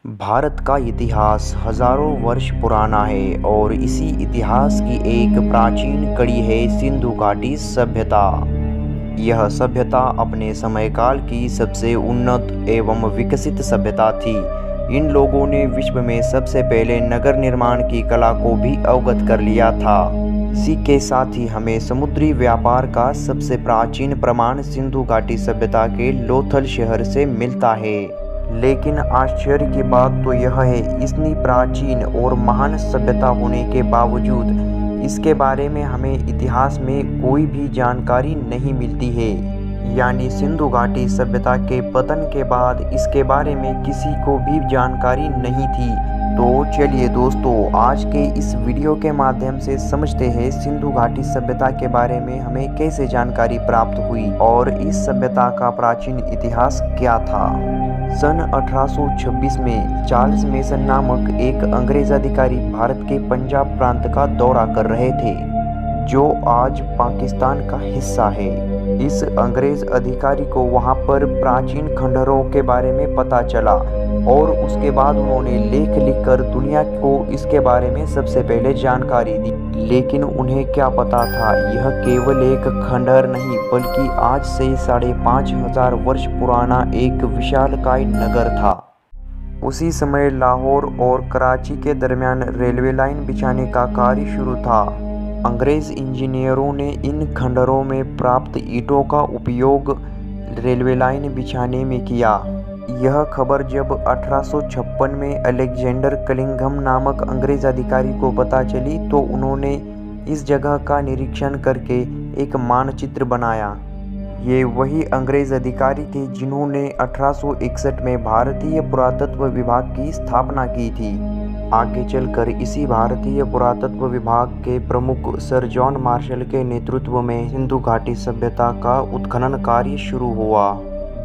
भारत का इतिहास हजारों वर्ष पुराना है और इसी इतिहास की एक प्राचीन कड़ी है सिंधु घाटी सभ्यता। यह सभ्यता अपने समयकाल की सबसे उन्नत एवं विकसित सभ्यता थी। इन लोगों ने विश्व में सबसे पहले नगर निर्माण की कला को भी अवगत कर लिया था। इसी के साथ ही हमें समुद्री व्यापार का सबसे प्राचीन प्रमाण सिंधु घाटी सभ्यता के लोथल शहर से मिलता है। लेकिन आश्चर्य की बात तो यह है, इतनी प्राचीन और महान सभ्यता होने के बावजूद इसके बारे में हमें इतिहास में कोई भी जानकारी नहीं मिलती है। यानी सिंधु घाटी सभ्यता के पतन के बाद इसके बारे में किसी को भी जानकारी नहीं थी। तो चलिए दोस्तों, आज के इस वीडियो के माध्यम से समझते हैं सिंधु घाटी सभ्यता के बारे में हमें कैसे जानकारी प्राप्त हुई और इस सभ्यता का प्राचीन इतिहास क्या था। सन 1826 में चार्ल्स मेसन नामक एक अंग्रेज अधिकारी भारत के पंजाब प्रांत का दौरा कर रहे थे, जो आज पाकिस्तान का हिस्सा है। इस अंग्रेज अधिकारी को वहां पर प्राचीन खंडहरों के बारे में पता चला और उसके बाद उन्होंने लेख लिखकर दुनिया को इसके बारे में सबसे पहले जानकारी दी। लेकिन उन्हें क्या पता था, यह केवल एक खंडहर नहीं बल्कि आज से 5,500 वर्ष पुराना एक विशालकाय नगर था। उसी समय लाहौर और कराची के दरमियान रेलवे लाइन बिछाने का कार्य शुरू था। अंग्रेज इंजीनियरों ने इन खंडहरों में प्राप्त ईंटों का उपयोग रेलवे लाइन बिछाने में किया। यह खबर जब 1856 में अलेक्जेंडर कलिंघम नामक अंग्रेज अधिकारी को पता चली तो उन्होंने इस जगह का निरीक्षण करके एक मानचित्र बनाया। ये वही अंग्रेज अधिकारी थे जिन्होंने 1861 में भारतीय पुरातत्व विभाग की स्थापना की थी। आगे चलकर इसी भारतीय पुरातत्व विभाग के प्रमुख सर जॉन मार्शल के नेतृत्व में सिंधु घाटी सभ्यता का उत्खनन कार्य शुरू हुआ।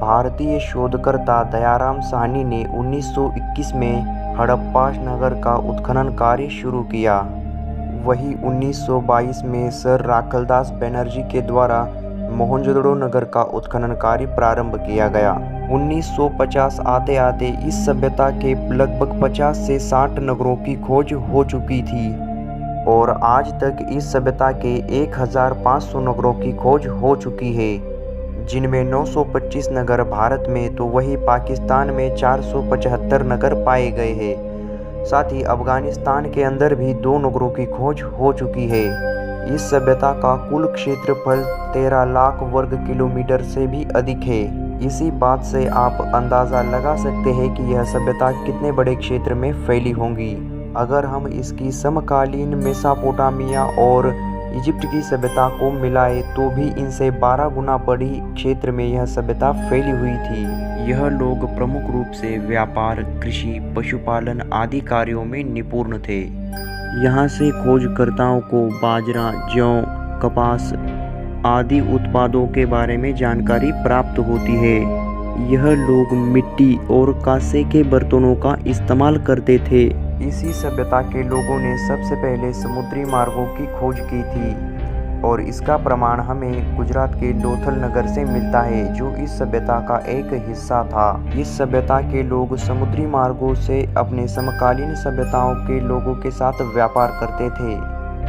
भारतीय शोधकर्ता दयाराम साहनी ने 1921 में हड़प्पा नगर का उत्खनन कार्य शुरू किया। वही 1922 में सर राखलदास बनर्जी के द्वारा मोहनजोदड़ो नगर का उत्खनन कार्य प्रारंभ किया गया। 1950 आते आते इस सभ्यता के लगभग 50 से 60 नगरों की खोज हो चुकी थी और आज तक इस सभ्यता के 1500 नगरों की खोज हो चुकी है, जिनमें 925 नगर भारत में तो वही पाकिस्तान में 475 नगर पाए गए हैं। साथ ही अफगानिस्तान के अंदर भी 2 नगरों की खोज हो चुकी है। इस सभ्यता का कुल क्षेत्रफल 13 लाख वर्ग किलोमीटर से भी अधिक है। इसी बात से आप अंदाज़ा लगा सकते हैं कि यह सभ्यता कितने बड़े क्षेत्र में फैली होंगी। अगर हम इसकी समकालीन मेसोपोटामिया और इजिप्ट की सभ्यता को मिलाए तो भी इनसे 12 गुना बड़ी क्षेत्र में यह सभ्यता फैली हुई थी। यह लोग प्रमुख रूप से व्यापार, कृषि, पशुपालन आदि कार्यों में निपुण थे। यहाँ से खोजकर्ताओं को बाजरा, जौ, कपास आदि उत्पादों के बारे में जानकारी प्राप्त होती है। यह लोग मिट्टी और कांसे के बर्तनों का इस्तेमाल करते थे। इसी सभ्यता के लोगों ने सबसे पहले समुद्री मार्गों की खोज की थी और इसका प्रमाण हमें गुजरात के लोथल नगर से मिलता है, जो इस सभ्यता का एक हिस्सा था। इस सभ्यता के लोग समुद्री मार्गों से अपने समकालीन सभ्यताओं के लोगों के साथ व्यापार करते थे।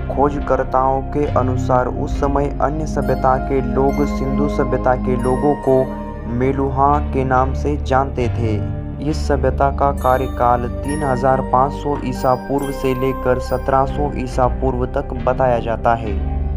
खोजकर्ताओं के अनुसार उस समय अन्य सभ्यता के लोग सिंधु सभ्यता के लोगों को मेलुहा के नाम से जानते थे। इस सभ्यता का कार्यकाल 3500 ईसा पूर्व से लेकर 1700 ईसा पूर्व तक बताया जाता है।